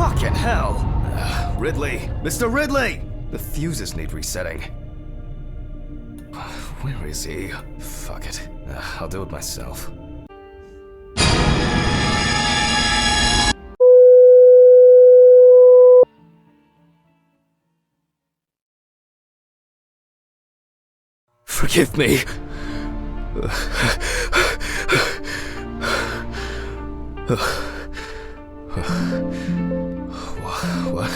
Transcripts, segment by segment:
Fucking hell! Ridley! Mr. Ridley! The fuses need resetting. Where is he? Fuck it. I'll do it myself. Forgive me. What?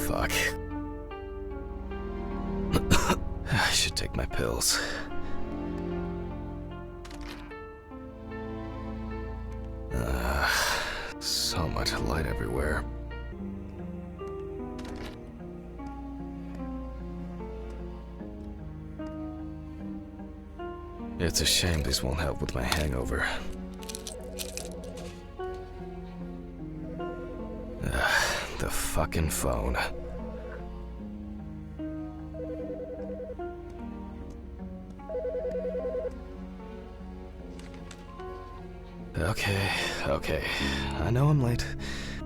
Fuck. I should take my pills. So much light everywhere. It's a shame these won't help with my hangover. The fucking phone. Okay. I know I'm late.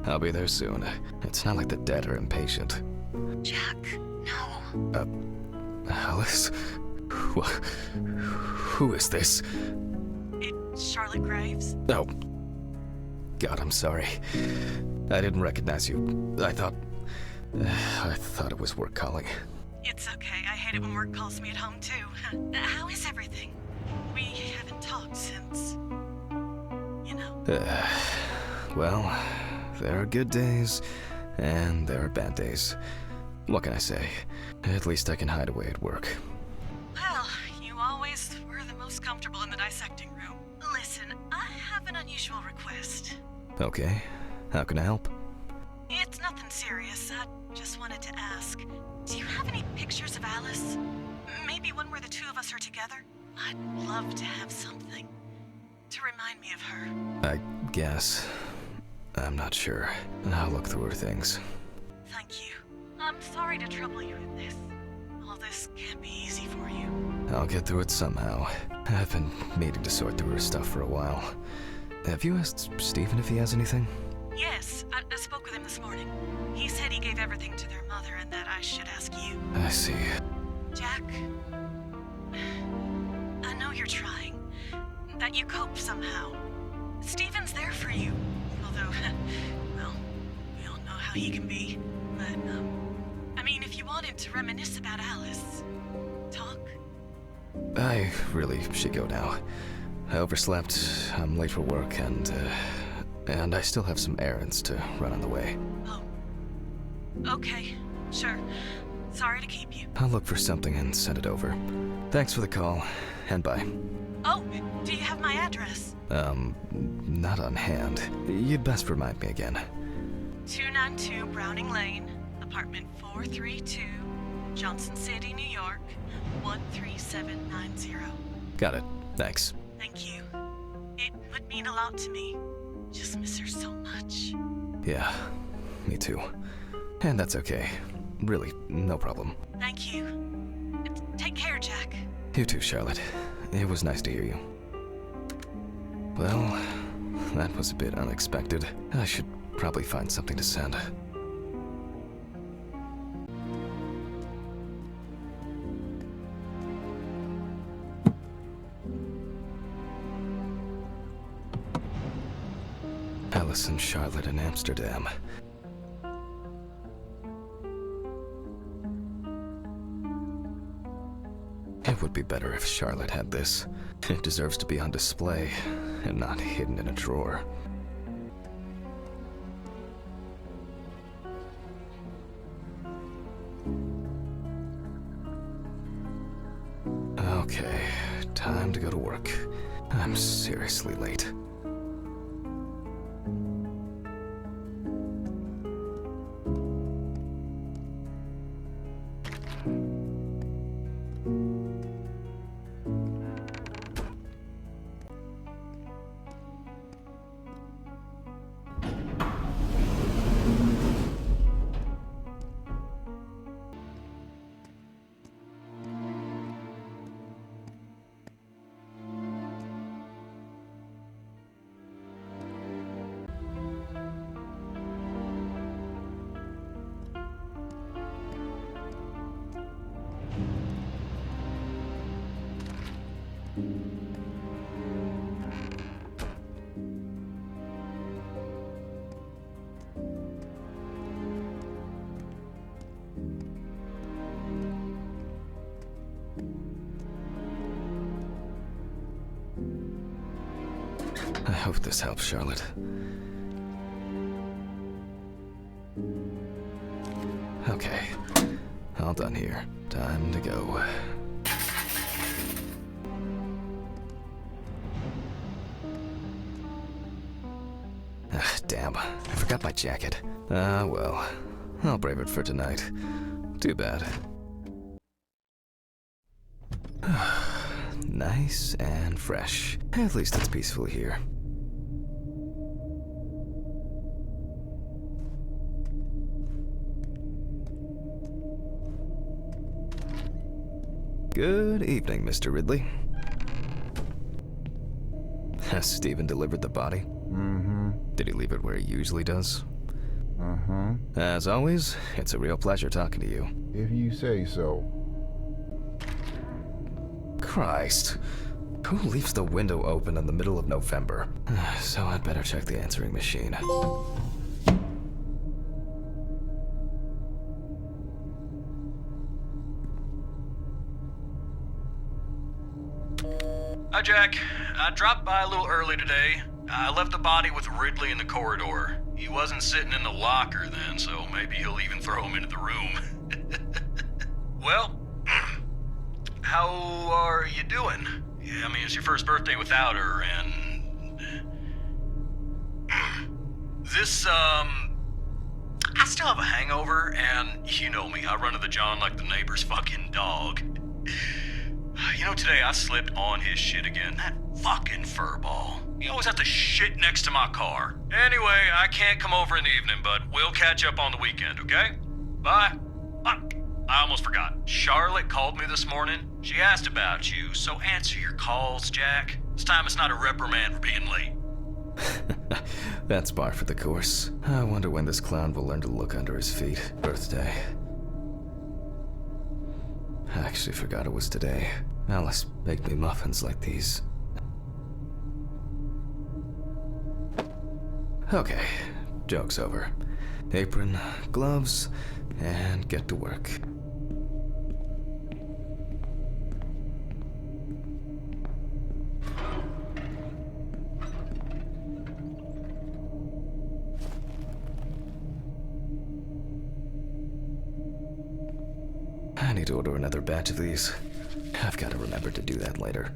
I'll be there soon. It's not like the dead are impatient. Jack, no. Alice? Who is this? It's Charlotte Graves. Oh. God, I'm sorry. I didn't recognize you. I thought it was work calling. It's okay. I hate it when work calls me at home, too. How is everything? We haven't talked since... you know. Well, there are good days, and there are bad days. What can I say? At least I can hide away at work. Well, you always were the most comfortable in the dissecting room. Listen, I have an unusual request. Okay. How can I help? It's nothing serious. I just wanted to ask, do you have any pictures of Alice? Maybe one where the two of us are together? I'd love to have something to remind me of her. I guess. I'm not sure. I'll look through her things. Thank you. I'm sorry to trouble you with this. All this can't be easy for you. I'll get through it somehow. I've been meaning to sort through her stuff for a while. Have you asked Stephen if he has anything? Yes, I spoke with him this morning. He said he gave everything to their mother and that I should ask you. I see. Jack, I know you're trying. That you cope somehow. Stephen's there for you. Although, well, we all know how he can be. But, I mean, if you wanted to reminisce about Alice, talk. I really should go now. I overslept, I'm late for work, and I still have some errands to run on the way. Oh. Okay, sure. Sorry to keep you. I'll look for something and send it over. Thanks for the call, and bye. Oh, do you have my address? Not on hand. You'd best remind me again. 292 Browning Lane, apartment 432, Johnson City, New York, 13790. Got it. Thanks. Thank you. It would mean a lot to me. Just miss her so much. Yeah, me too. And that's okay. Really, no problem. Thank you. Take care, Jack. You too, Charlotte. It was nice to hear you. Well, that was a bit unexpected. I should probably find something to send. Alice and Charlotte in Amsterdam. It would be better if Charlotte had this. It deserves to be on display and not hidden in a drawer. Okay, time to go to work. I'm seriously late. I hope this helps, Charlotte. Okay, all done here. Time to go. Damn, I forgot my jacket. Well, I'll brave it for tonight. Too bad. Nice and fresh. At least it's peaceful here. Good evening, Mr. Ridley. Has Steven delivered the body? Mm-hmm. Did he leave it where he usually does? Uh-huh. As always, it's a real pleasure talking to you. If you say so. Christ. Who leaves the window open in the middle of November? So I'd better check the answering machine. Hi, Jack. I dropped by a little early today. I left the body with Ridley in the corridor. He wasn't sitting in the locker then, so maybe he'll even throw him into the room. Well, how are you doing? Yeah, I mean, it's your first birthday without her, and... I still have a hangover, and you know me, I run to the John like the neighbor's fucking dog. You know, today I slipped on his shit again. That fucking furball. He always has to shit next to my car. Anyway, I can't come over in the evening, but we'll catch up on the weekend, okay? Bye. I almost forgot. Charlotte called me this morning. She asked about you, so answer your calls, Jack. This time it's not a reprimand for being late. That's par for the course. I wonder when this clown will learn to look under his feet. Birthday. I actually forgot it was today. Alice baked me muffins like these. Okay, joke's over. Apron, gloves, and get to work. I need to order another batch of these. I've got to remember to do that later.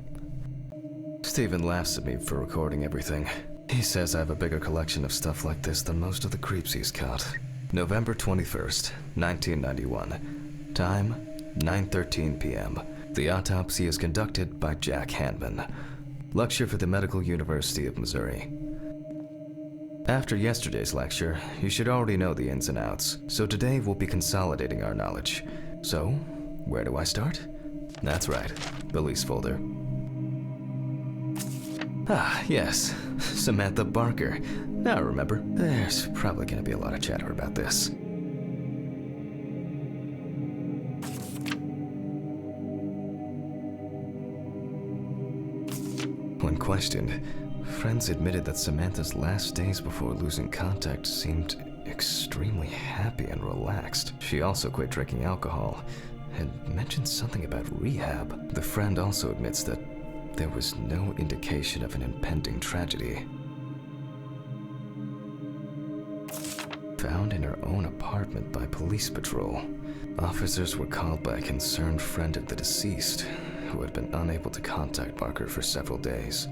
Steven laughs at me for recording everything. He says I have a bigger collection of stuff like this than most of the creeps he's caught. November 21st, 1991. Time, 9:13 p.m. The autopsy is conducted by Jack Hanman. Lecture for the Medical University of Missouri. After yesterday's lecture, you should already know the ins and outs, so today we'll be consolidating our knowledge. So, where do I start? That's right, police folder. Ah, yes, Samantha Barker. Now I remember. There's probably gonna be a lot of chatter about this. When questioned, friends admitted that Samantha's last days before losing contact seemed extremely happy and relaxed. She also quit drinking alcohol and mentioned something about rehab. The friend also admits that there was no indication of an impending tragedy. Found in her own apartment by police patrol. Officers were called by a concerned friend of the deceased, who had been unable to contact Barker for several days.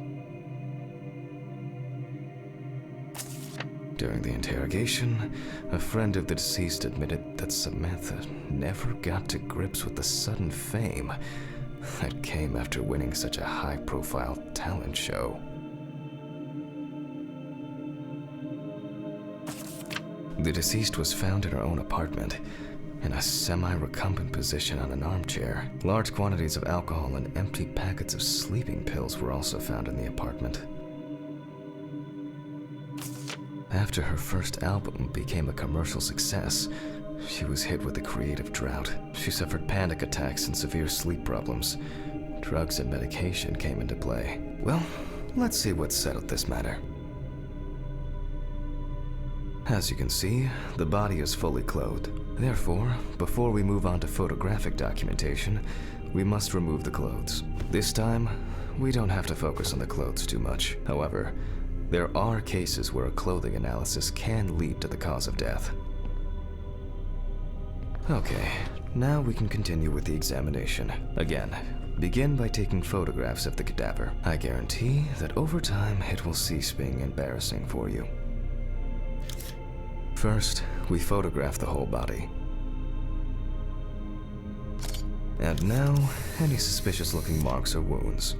During the interrogation, a friend of the deceased admitted that Samantha never got to grips with the sudden fame that came after winning such a high-profile talent show. The deceased was found in her own apartment, in a semi-recumbent position on an armchair. Large quantities of alcohol and empty packets of sleeping pills were also found in the apartment. After her first album became a commercial success, she was hit with a creative drought. She suffered panic attacks and severe sleep problems. drugs and medication came into play. Well, let's see what settled this matter. As you can see, the body is fully clothed. Therefore, before we move on to photographic documentation, we must remove the clothes. This time, we don't have to focus on the clothes too much. However, there are cases where a clothing analysis can lead to the cause of death. Okay, now we can continue with the examination. Again, begin by taking photographs of the cadaver. I guarantee that over time it will cease being embarrassing for you. First, we photograph the whole body. And now, any suspicious looking marks or wounds.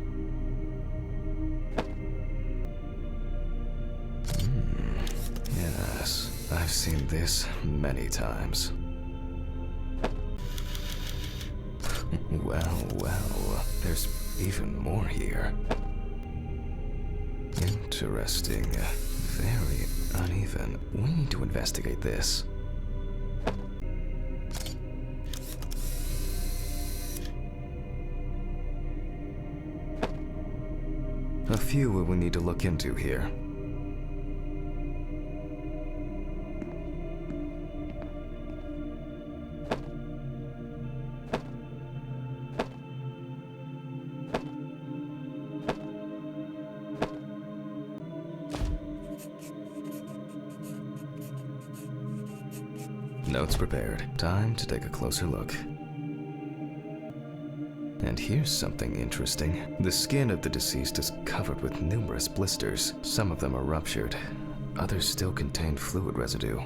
Yes, I've seen this many times. Well, there's even more here. Interesting. Very uneven. We need to investigate this. A few we will need to look into here. Notes prepared. Time to take a closer look. And here's something interesting. The skin of the deceased is covered with numerous blisters. Some of them are ruptured. Others still contain fluid residue.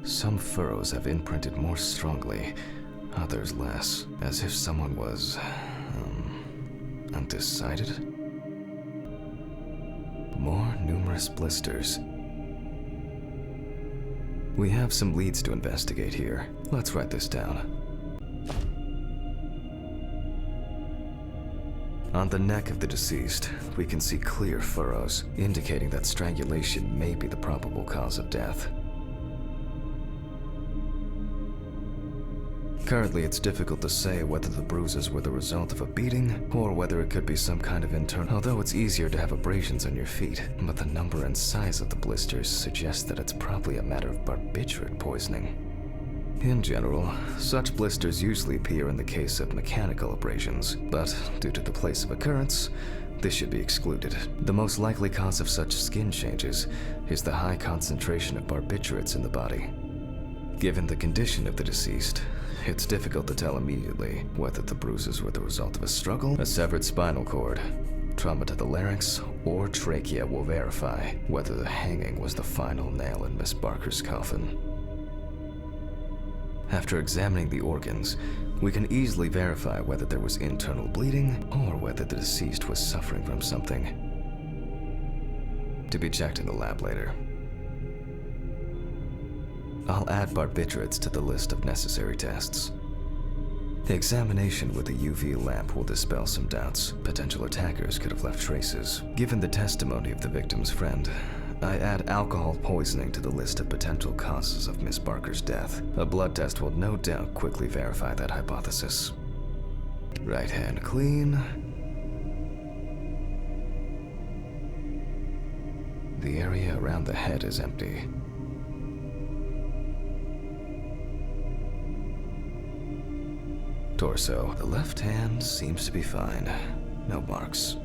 Some furrows have imprinted more strongly, others less, as if someone was, undecided. More numerous blisters. We have some leads to investigate here. Let's write this down. On the neck of the deceased, we can see clear furrows, indicating that strangulation may be the probable cause of death. Currently, it's difficult to say whether the bruises were the result of a beating or whether it could be some kind of internal. Although it's easier to have abrasions on your feet, but the number and size of the blisters suggests that it's probably a matter of barbiturate poisoning. In general, such blisters usually appear in the case of mechanical abrasions, but due to the place of occurrence, this should be excluded. The most likely cause of such skin changes is the high concentration of barbiturates in the body. Given the condition of the deceased, it's difficult to tell immediately whether the bruises were the result of a struggle, a severed spinal cord, trauma to the larynx, or trachea will verify whether the hanging was the final nail in Miss Barker's coffin. After examining the organs, we can easily verify whether there was internal bleeding or whether the deceased was suffering from something. To be checked in the lab later. I'll add barbiturates to the list of necessary tests. The examination with a UV lamp will dispel some doubts. Potential attackers could have left traces. Given the testimony of the victim's friend, I add alcohol poisoning to the list of potential causes of Miss Barker's death. A blood test will no doubt quickly verify that hypothesis. Right hand clean. The area around the head is empty. Torso. The left hand seems to be fine. No marks.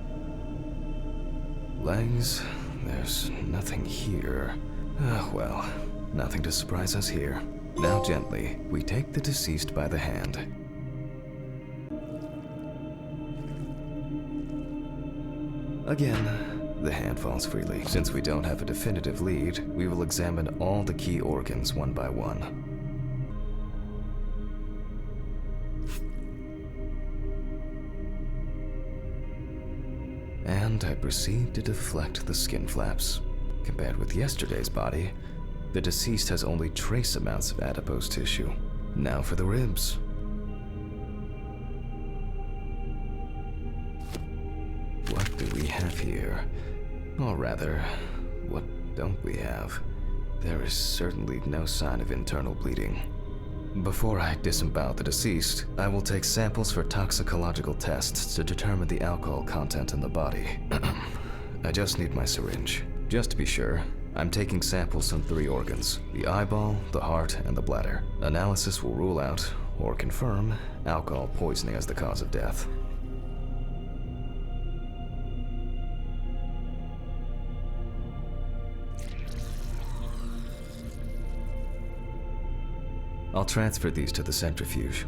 Legs. There's nothing here. Well, nothing to surprise us here. Now gently, we take the deceased by the hand. Again, the hand falls freely. Since we don't have a definitive lead, we will examine all the key organs one by one. And I proceed to deflect the skin flaps. Compared with yesterday's body, the deceased has only trace amounts of adipose tissue. Now for the ribs. What do we have here? Or rather, what don't we have? There is certainly no sign of internal bleeding. Before I disembowel the deceased, I will take samples for toxicological tests to determine the alcohol content in the body. I just need my syringe. Just to be sure, I'm taking samples from 3 organs: the eyeball, the heart, and the bladder. Analysis will rule out, or confirm, alcohol poisoning as the cause of death. I'll transfer these to the centrifuge.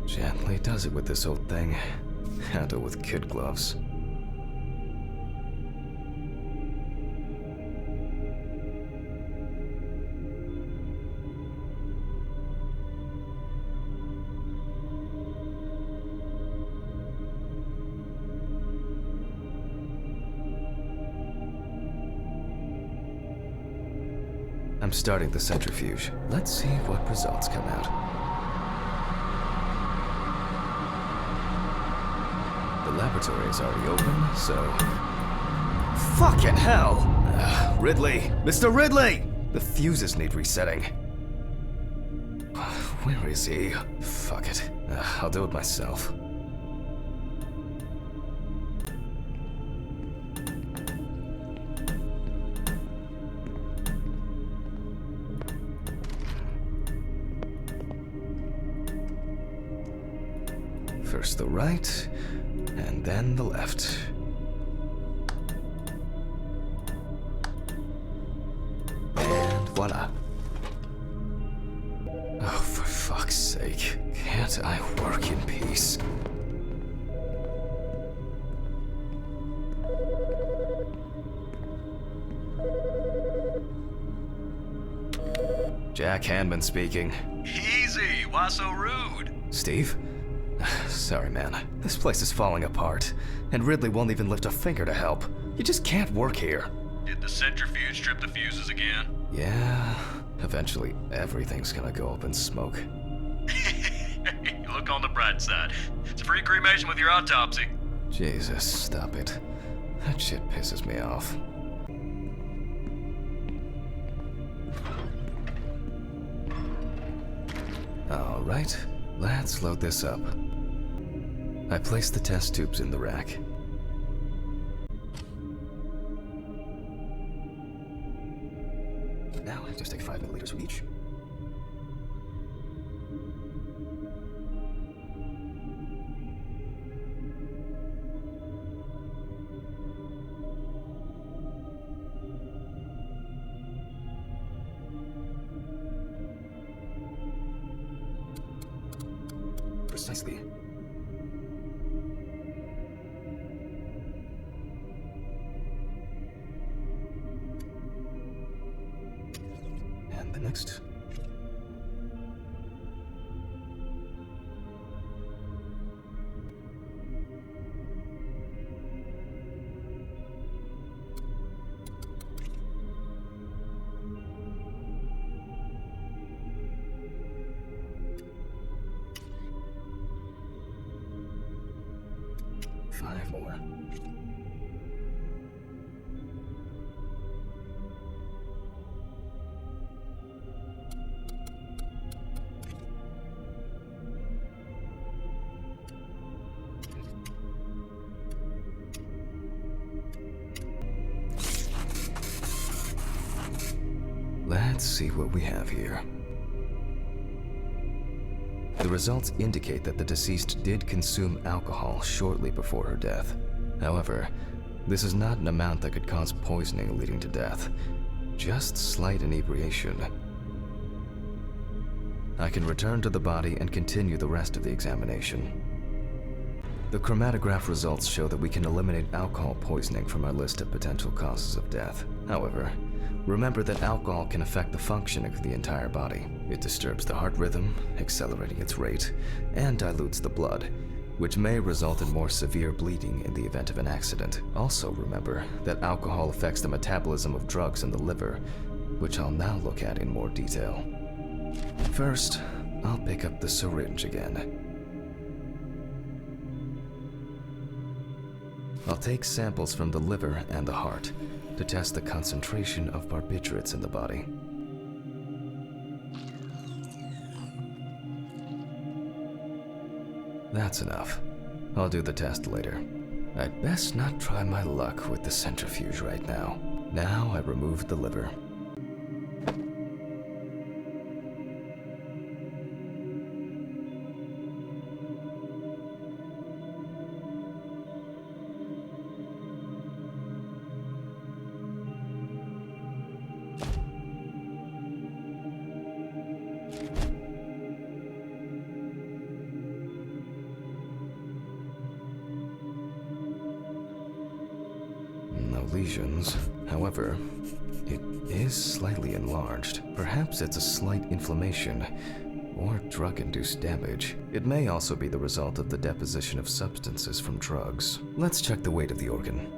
Gently does it with this old thing. Handle with kid gloves. I'm starting the centrifuge. Let's see what results come out. The laboratory is already open, so... Fucking hell! Ridley! Mr. Ridley! The fuses need resetting. Where is he? Fuck it. I'll do it myself. First the right, and then the left. And voila. Oh, for fuck's sake. Can't I work in peace? Jack Hanman speaking. Easy, why so rude? Steve? Sorry, man. This place is falling apart, and Ridley won't even lift a finger to help. You just can't work here. Did the centrifuge trip the fuses again? Yeah, eventually everything's gonna go up in smoke. Look on the bright side. It's a free cremation with your autopsy. Jesus, stop it. That shit pisses me off. Alright, let's load this up. I placed the test tubes in the rack. Now I just take 5 milliliters from each. Precisely. And the next. Five more. Let's see what we have here. The results indicate that the deceased did consume alcohol shortly before her death. However, this is not an amount that could cause poisoning leading to death, just slight inebriation. I can return to the body and continue the rest of the examination. The chromatograph results show that we can eliminate alcohol poisoning from our list of potential causes of death. However, remember that alcohol can affect the functioning of the entire body. It disturbs the heart rhythm, accelerating its rate, and dilutes the blood, which may result in more severe bleeding in the event of an accident. Also remember that alcohol affects the metabolism of drugs in the liver, which I'll now look at in more detail. First, I'll pick up the syringe again. I'll take samples from the liver and the heart to test the concentration of barbiturates in the body. That's enough. I'll do the test later. I'd best not try my luck with the centrifuge right now. Now I remove the liver. Lesions. However, it is slightly enlarged. Perhaps it's a slight inflammation or drug-induced damage. It may also be the result of the deposition of substances from drugs. Let's check the weight of the organ.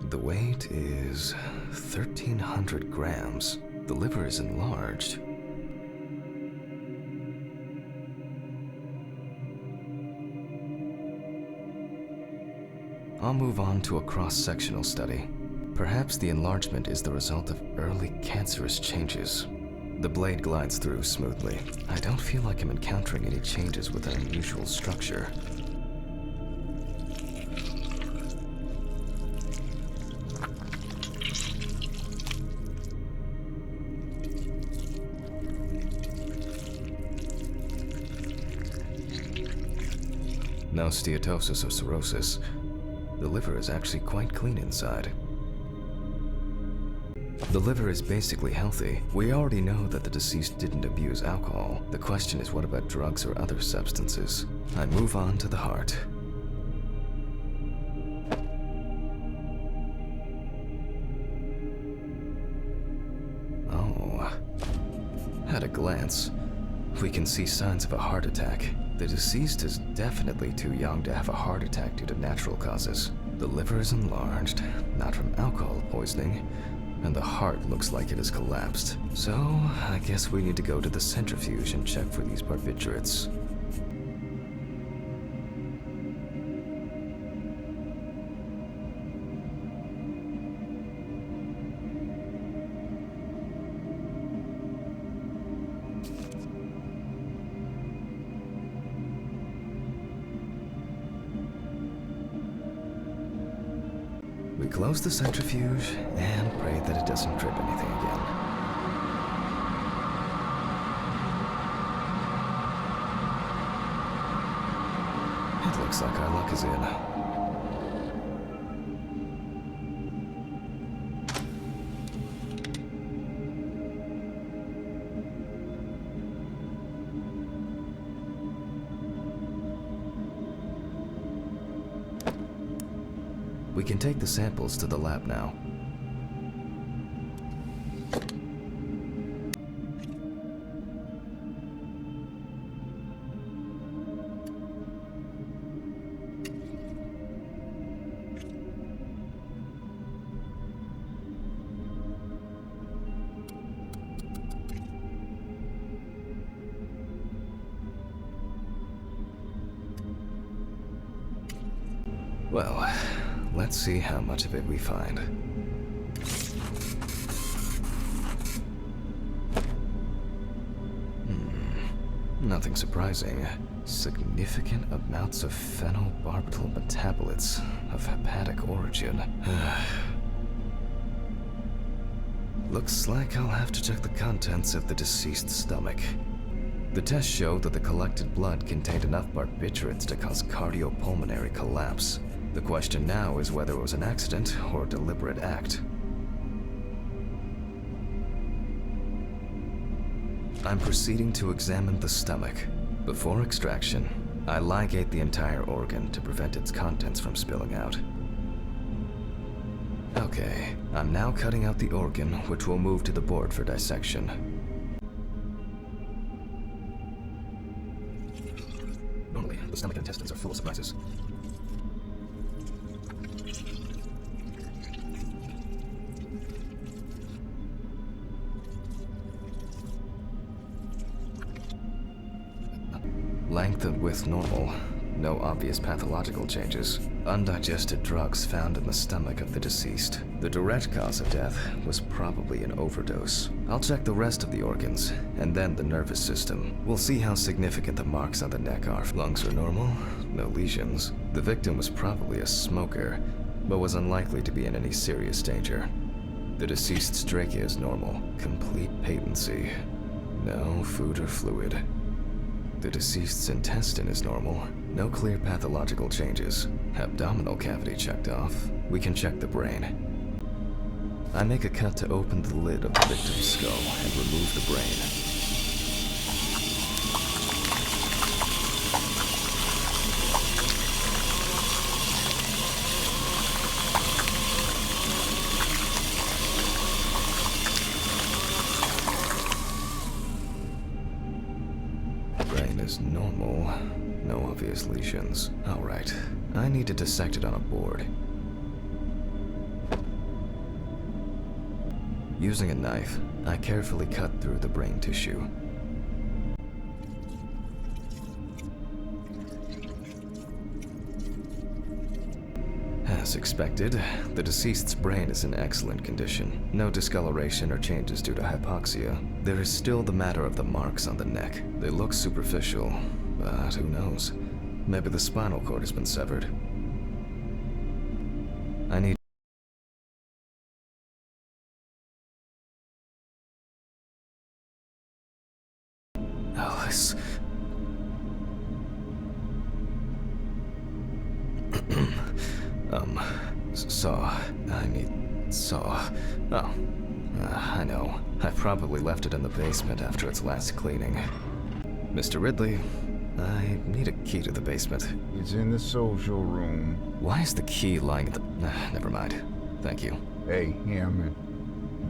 The weight is 1,300 grams. The liver is enlarged. I'll move on to a cross-sectional study. Perhaps the enlargement is the result of early cancerous changes. The blade glides through smoothly. I don't feel like I'm encountering any changes with an unusual structure. No steatosis or cirrhosis. The liver is actually quite clean inside. The liver is basically healthy. We already know that the deceased didn't abuse alcohol. The question is, what about drugs or other substances? I move on to the heart. Oh. At a glance, we can see signs of a heart attack. The deceased is definitely too young to have a heart attack due to natural causes. The liver is enlarged, not from alcohol poisoning, and the heart looks like it has collapsed. So, I guess we need to go to the centrifuge and check for these barbiturates. We close the centrifuge and pray that it doesn't trip anything again. It looks like our luck is in. We can take the samples to the lab now. Well, let's see how much of it we find. Nothing surprising. Significant amounts of phenobarbital metabolites of hepatic origin. Looks like I'll have to check the contents of the deceased's stomach. The tests showed that the collected blood contained enough barbiturates to cause cardiopulmonary collapse. The question now is whether it was an accident or a deliberate act. I'm proceeding to examine the stomach. Before extraction, I ligate the entire organ to prevent its contents from spilling out. Okay, I'm now cutting out the organ, which will move to the board for dissection. Normally, the stomach and intestines are full of surprises. Length and width normal. No obvious pathological changes. Undigested drugs found in the stomach of the deceased. The direct cause of death was probably an overdose. I'll check the rest of the organs, and then the nervous system. We'll see how significant the marks on the neck are. Lungs are normal, no lesions. The victim was probably a smoker, but was unlikely to be in any serious danger. The deceased's trachea is normal. Complete patency. No food or fluid. The deceased's intestine is normal. No clear pathological changes. Abdominal cavity checked off. We can check the brain. I make a cut to open the lid of the victim's skull and remove the brain. Brain is normal. No obvious lesions. Alright, I need to dissect it on a board. Using a knife, I carefully cut through the brain tissue. As expected, the deceased's brain is in excellent condition. No discoloration or changes due to hypoxia. There is still the matter of the marks on the neck. They look superficial, but who knows? Maybe the spinal cord has been severed. I need... Alice... saw. I need saw. Oh. I know. I probably left it in the basement after its last cleaning. Mr. Ridley, I need a key to the basement. It's in the social room. Why is the key lying at the... never mind. Thank you. Hey, Hammond.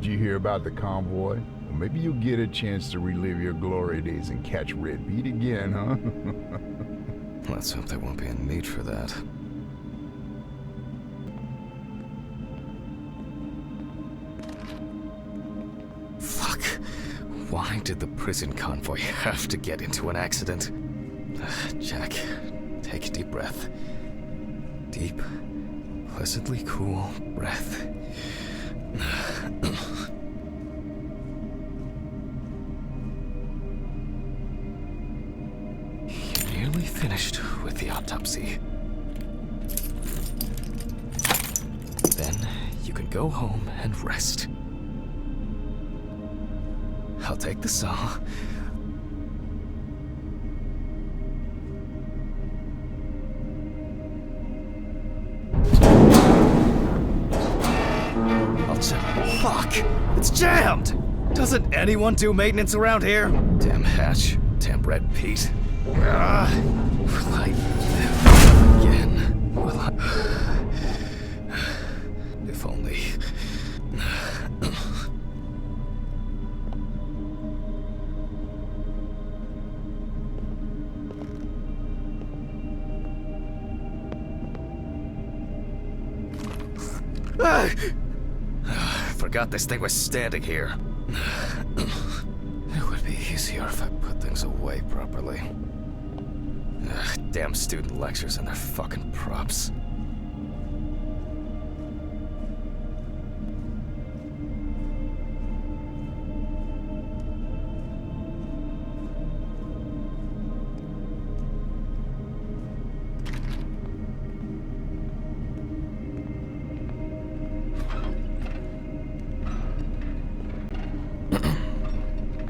Did you hear about the convoy? Well, maybe you'll get a chance to relive your glory days and catch Red Beat again, huh? Let's hope there won't be a need for that. Fuck. Why did the prison convoy have to get into an accident? Jack, take a deep breath. Deep, pleasantly cool breath. You're nearly finished with the autopsy. Then you can go home and rest. I'll take the saw. Fuck! It's jammed! Doesn't anyone do maintenance around here? Damn hatch. Damn Red Pete. Will I live again? Will I... If only... Forgot this thing was standing here. It would be easier if I put things away properly. Damn student lectures and their fucking props.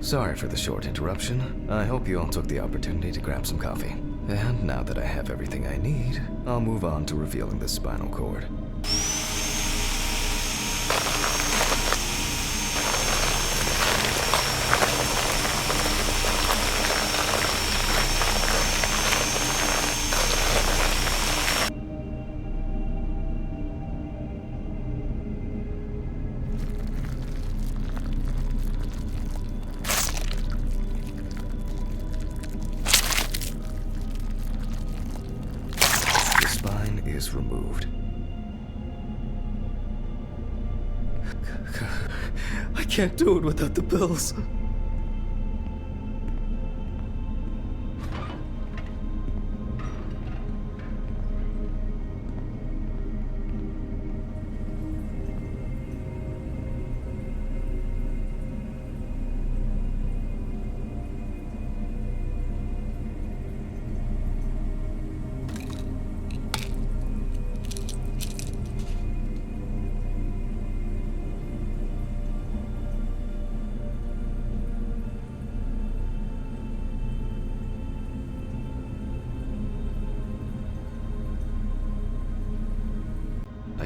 Sorry for the short interruption. I hope you all took the opportunity to grab some coffee. And now that I have everything I need, I'll move on to revealing the spinal cord. Is removed. I can't do it without the pills.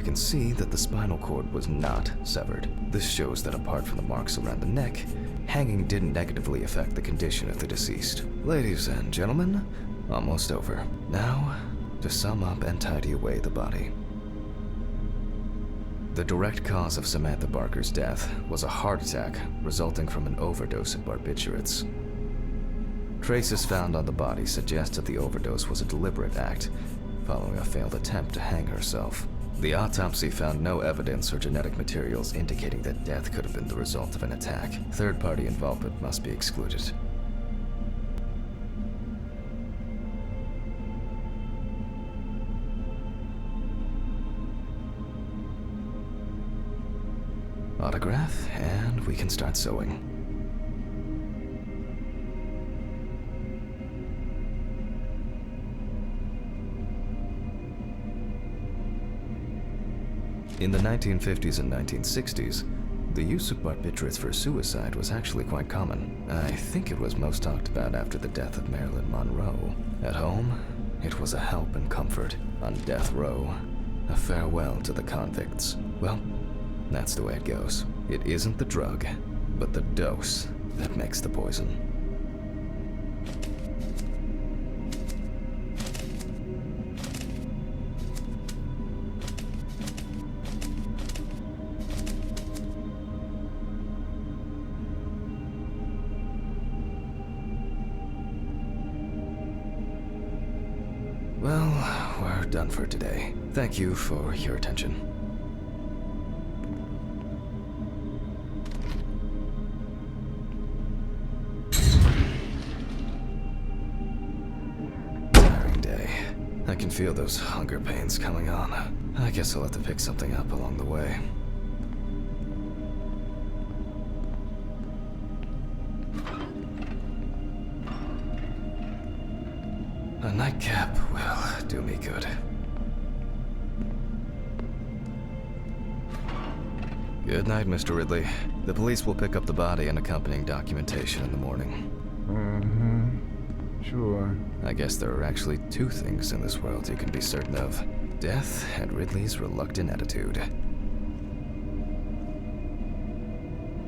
can see that the spinal cord was not severed. This shows that apart from the marks around the neck, hanging didn't negatively affect the condition of the deceased. Ladies and gentlemen, almost over. Now, to sum up and tidy away the body. The direct cause of Samantha Barker's death was a heart attack resulting from an overdose of barbiturates. Traces found on the body suggest that the overdose was a deliberate act, following a failed attempt to hang herself. The autopsy found no evidence or genetic materials indicating that death could have been the result of an attack. Third-party involvement must be excluded. Autograph, and we can start sewing. In the 1950s and 1960s, the use of barbiturates for suicide was actually quite common. I think it was most talked about after the death of Marilyn Monroe. At home, it was a help and comfort. On death row, a farewell to the convicts. Well, that's the way it goes. It isn't the drug, but the dose that makes the poison. Well, we're done for today. Thank you for your attention. Tiring day. I can feel those hunger pains coming on. I guess I'll have to pick something up along the way. A nightcap will do me good. Good night, Mr. Ridley. The police will pick up the body and accompanying documentation in the morning. Sure. I guess there are actually two things in this world you can be certain of. Death and Ridley's reluctant attitude.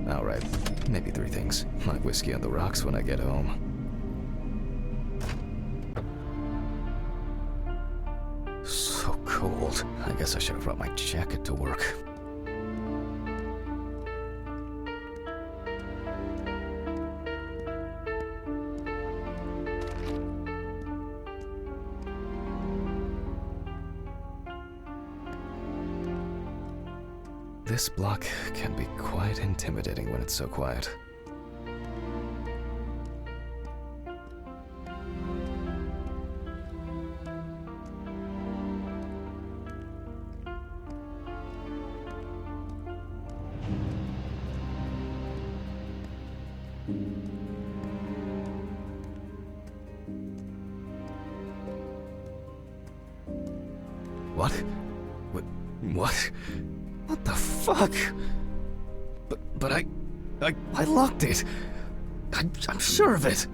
Alright, maybe three things. My whiskey on the rocks when I get home. So cold. I guess I should have brought my jacket to work. This block can be quite intimidating when it's so quiet. What? What? What the fuck? But I locked it. I'm sure of it.